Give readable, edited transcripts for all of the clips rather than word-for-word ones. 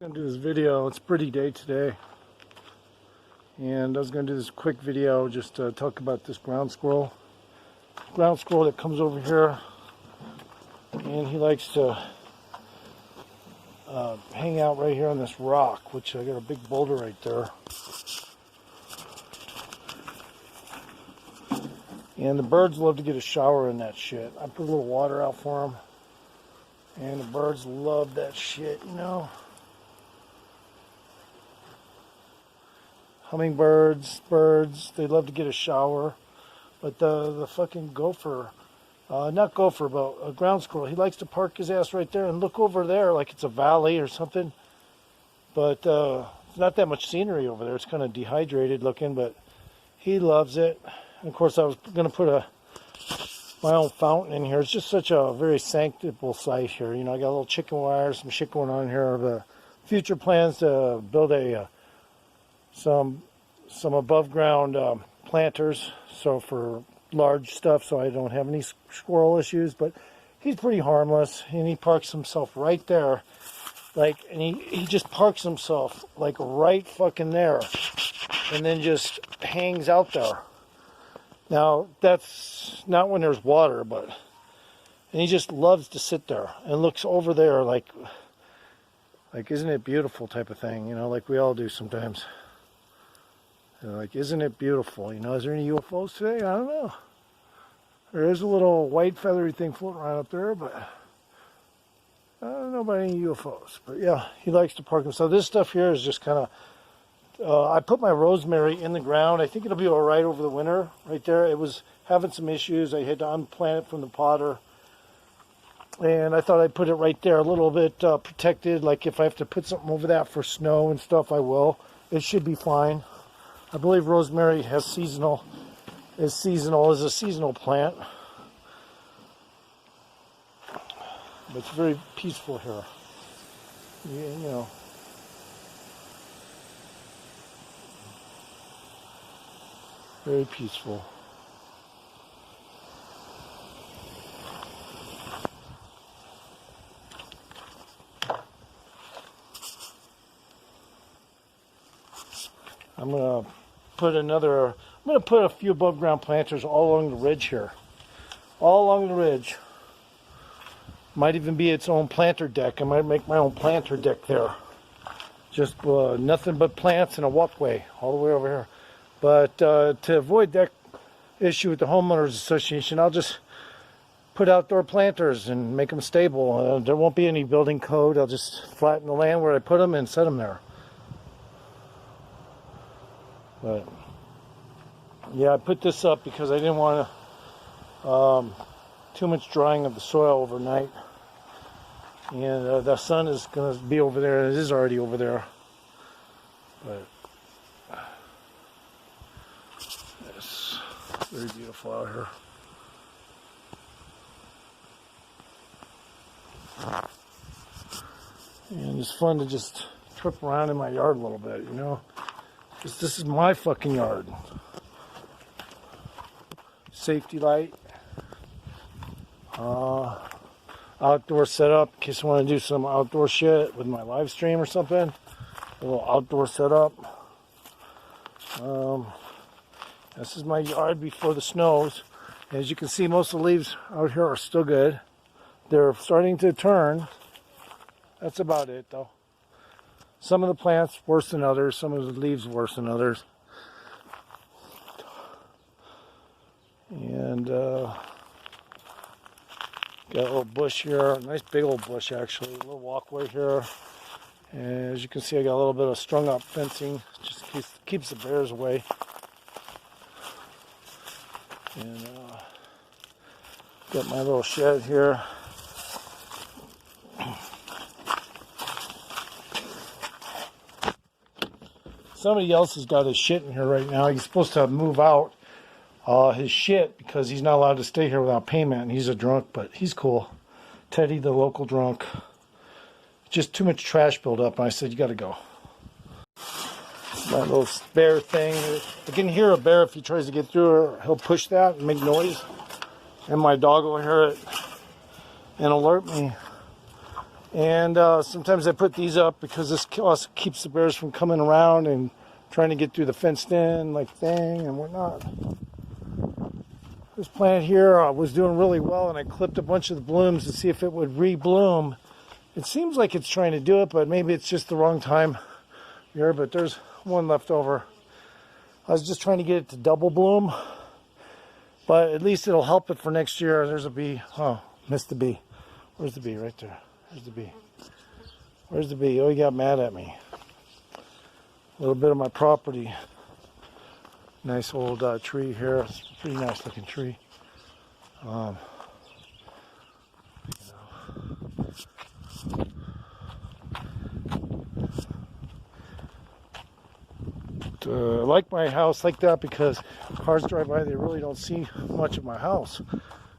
I'm gonna do this video. It's a pretty day today, and I was gonna do this quick video just to talk about this ground squirrel that comes over here, and he likes to hang out right here on this rock, which I got a big boulder right there, and the birds love to get a shower in that shit. I put a little water out for them, and the birds love that shit, you know. Hummingbirds, birds, they love to get a shower. But the fucking gopher, not gopher, but a ground squirrel, he likes to park his ass right there and look over there like it's a valley or something. But it's not that much scenery over there. It's kind of dehydrated looking, but he loves it. And of course, I was going to put my own fountain in here. It's just such a very sanctable site here. You know, I got a little chicken wire, some shit going on here. The future plans to build some above ground planters, so for large stuff, so I don't have any squirrel issues. But he's pretty harmless, and he parks himself right there, and he just parks himself like right fucking there, and then just hangs out there. Now that's not when there's water, and he just loves to sit there and looks over there like isn't it beautiful type of thing, you know, like we all do sometimes. Like, isn't it beautiful? You know, is there any UFOs today? I don't know. There is a little white feathery thing floating around up there, but I don't know about any UFOs. But yeah, he likes to park himself. So this stuff here is just kind of, I put my rosemary in the ground. I think it'll be all right over the winter right there. It was having some issues. I had to unplant it from the potter. And I thought I'd put it right there, a little bit protected. Like if I have to put something over that for snow and stuff, I will. It should be fine. I believe rosemary is a seasonal plant. But it's very peaceful here. You know. Very peaceful. I'm gonna put a few above ground planters all along the ridge here. All along the ridge. Might even be its own planter deck. I might make my own planter deck there. Just nothing but plants and a walkway all the way over here. But to avoid that issue with the homeowners association, I'll just put outdoor planters and make them stable. There won't be any building code. I'll just flatten the land where I put them and set them there. But yeah, I put this up because I didn't want too much drying of the soil overnight. And the sun is going to be over there. It is already over there. But it's very beautiful out here. And it's fun to just trip around in my yard a little bit, you know. This is my fucking yard. Safety light. Outdoor setup in case I want to do some outdoor shit with my live stream or something. A little outdoor setup. This is my yard before the snows. As you can see, most of the leaves out here are still good. They're starting to turn. That's about it, though. Some of the plants worse than others. Some of the leaves worse than others. And got a little bush here. A nice big old bush, actually. A little walkway here. And as you can see, I got a little bit of strung up fencing. Just keeps the bears away. And got my little shed here. Somebody else has got his shit in here right now. He's supposed to move out his shit because he's not allowed to stay here without payment. And he's a drunk, but he's cool. Teddy, the local drunk. Just too much trash built up, and I said, you got to go. My little bear thing. I can hear a bear if he tries to get through. He'll push that and make noise. And my dog will hear it and alert me And sometimes I put these up because this also keeps the bears from coming around and trying to get through the fenced in like thing and whatnot. This plant here was doing really well, and I clipped a bunch of the blooms to see if it would re-bloom. It seems like it's trying to do it, but maybe it's just the wrong time here. But there's one left over. I was just trying to get it to double bloom, but at least it'll help it for next year. There's a bee. Oh, missed the bee. Where's the bee? Right there. There's the bee. Where's the bee? Oh, he got mad at me. A little bit of my property. Nice old tree here. It's a pretty nice looking tree. I like my house like that because cars drive by, they really don't see much of my house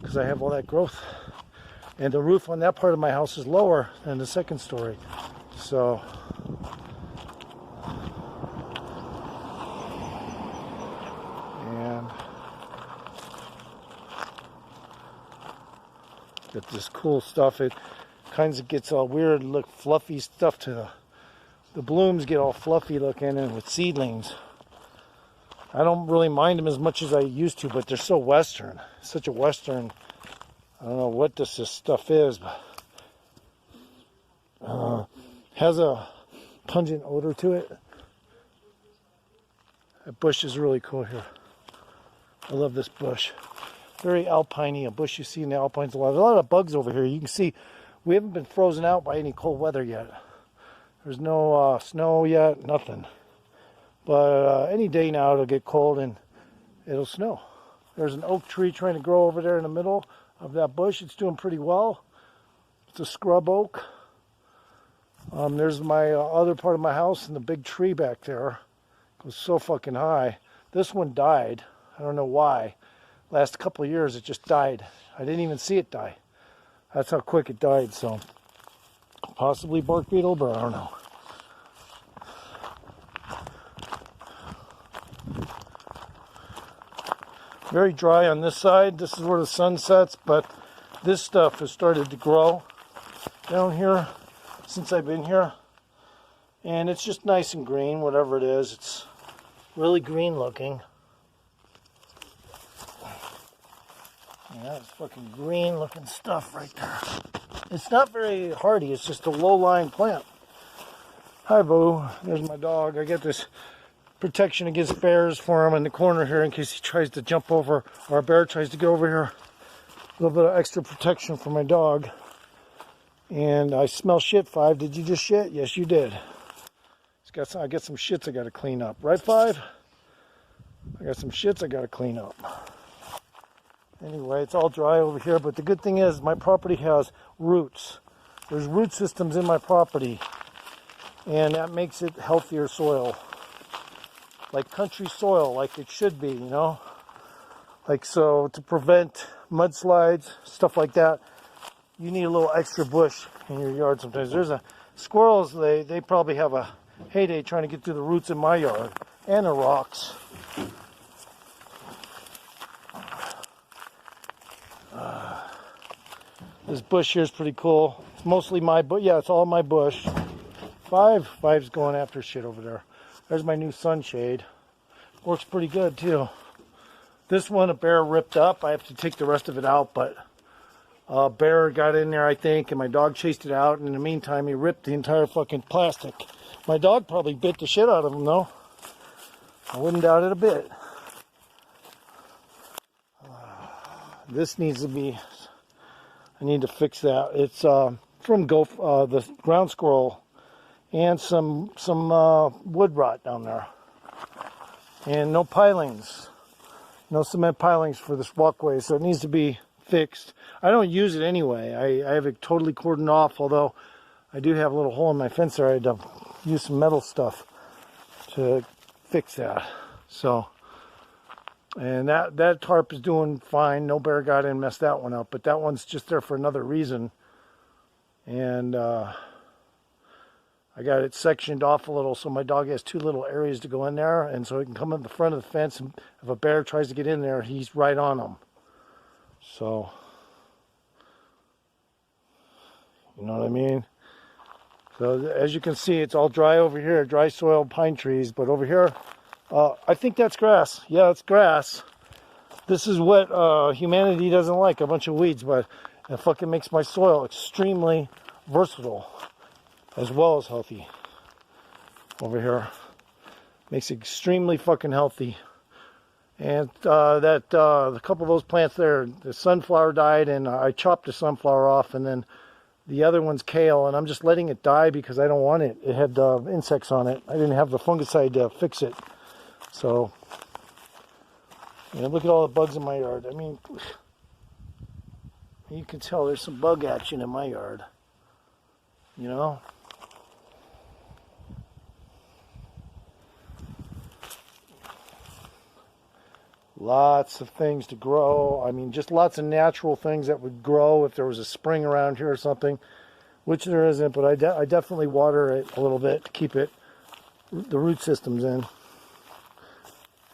because I have all that growth. And the roof on that part of my house is lower than the second story. So got this cool stuff. It kind of gets all weird, look fluffy stuff to the blooms get all fluffy looking, and with seedlings. I don't really mind them as much as I used to, but they're so Western. Such a Western. I don't know what this stuff is, but has a pungent odor to it. That bush is really cool here. I love this bush. Very alpine-y, a bush you see in the Alpines a lot. There's a lot of bugs over here. You can see we haven't been frozen out by any cold weather yet. There's no snow yet, nothing. But any day now it'll get cold and it'll snow. There's an oak tree trying to grow over there in the middle of that bush. It's doing pretty well. It's a scrub oak. There's my other part of my house and the big tree back there. It goes so fucking high. This one died. I don't know why. Last couple of years it just died. I didn't even see it die. That's how quick it died. So possibly bark beetle, but I don't know. Very dry on this side. This is where the sun sets, but this stuff has started to grow down here since I've been here. And it's just nice and green, whatever it is. It's really green looking. Yeah, that's fucking green looking stuff right there. It's not very hardy. It's just a low-lying plant. Hi, Boo. There's my dog. I got this protection against bears for him in the corner here in case he tries to jump over or a bear tries to get over here. A little bit of extra protection for my dog. And I smell shit, Five. Did you just shit? Yes, you did. I got some shits I got to clean up. Right, Five? I got some shits I got to clean up. Anyway, it's all dry over here, but the good thing is my property has roots. There's root systems in my property, and that makes it healthier soil. Like country soil, like it should be, you know? Like, so to prevent mudslides, stuff like that, you need a little extra bush in your yard sometimes. There's squirrels, they probably have a heyday trying to get through the roots in my yard, and the rocks. This bush here is pretty cool. It's mostly my bush. Yeah, it's all my bush. Five's going after shit over there. There's my new sunshade. Works pretty good too. This one a bear ripped up. I have to take the rest of it out, but a bear got in there, I think, and my dog chased it out. And in the meantime, he ripped the entire fucking plastic. My dog probably bit the shit out of him though. I wouldn't doubt it a bit. This needs to be, I need to fix that. It's from the ground squirrel and some wood rot down there. And no pilings, no cement pilings for this walkway, so it needs to be fixed. I don't use it anyway. I have it totally cordoned off, although I do have a little hole in my fence there. I had to use some metal stuff to fix that. So, and that tarp is doing fine. No bear got in and messed that one up, but that one's just there for another reason. And I got it sectioned off a little so my dog has two little areas to go in there, and so he can come in the front of the fence, and if a bear tries to get in there, he's right on them. So, you know what I mean? So as you can see, it's all dry over here, dry soil, pine trees. But over here, I think that's grass. Yeah, it's grass. This is what humanity doesn't like, a bunch of weeds, but it fucking makes my soil extremely versatile as well as healthy. Over here. Makes it extremely fucking healthy. And a couple of those plants there, the sunflower died, and I chopped the sunflower off, and then the other one's kale, and I'm just letting it die because I don't want it. It had insects on it. I didn't have the fungicide to fix it. So, you know, look at all the bugs in my yard. I mean, you can tell there's some bug action in my yard. You know? Lots of things to grow. I mean, just lots of natural things that would grow if there was a spring around here or something, which there isn't, but I definitely water it a little bit to keep it, the root systems in.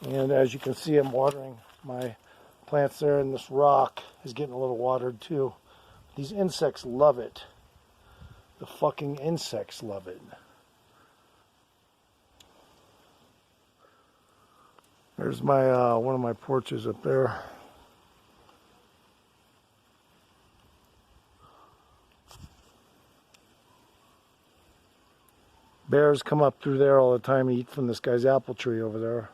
And as you can see, I'm watering my plants there, and this rock is getting a little watered too. These insects love it. The fucking insects love it. There's my one of my porches up there. Bears come up through there all the time and eat from this guy's apple tree over there.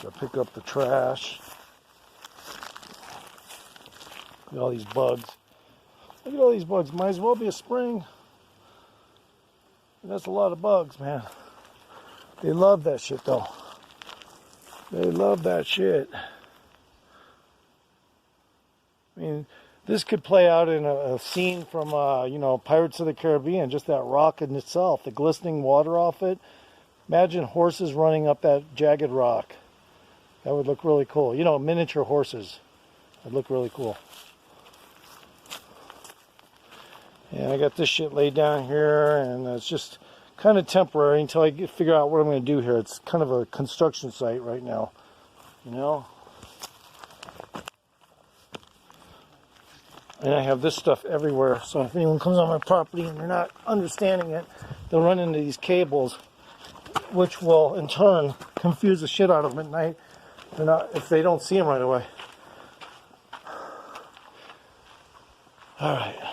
So I pick up the trash. Look at all these bugs. Look at all these bugs. Might as well be a spring. That's a lot of bugs, man. They love that shit, though. They love that shit. I mean, this could play out in a scene from, you know, Pirates of the Caribbean. Just that rock in itself, the glistening water off it. Imagine horses running up that jagged rock. That would look really cool. You know, miniature horses. That'd look really cool. And I got this shit laid down here, and it's just kind of temporary until I figure out what I'm going to do here. It's kind of a construction site right now, you know. And I have this stuff everywhere, so if anyone comes on my property and they're not understanding it, they'll run into these cables, which will in turn confuse the shit out of them at night if they don't see them right away. All right.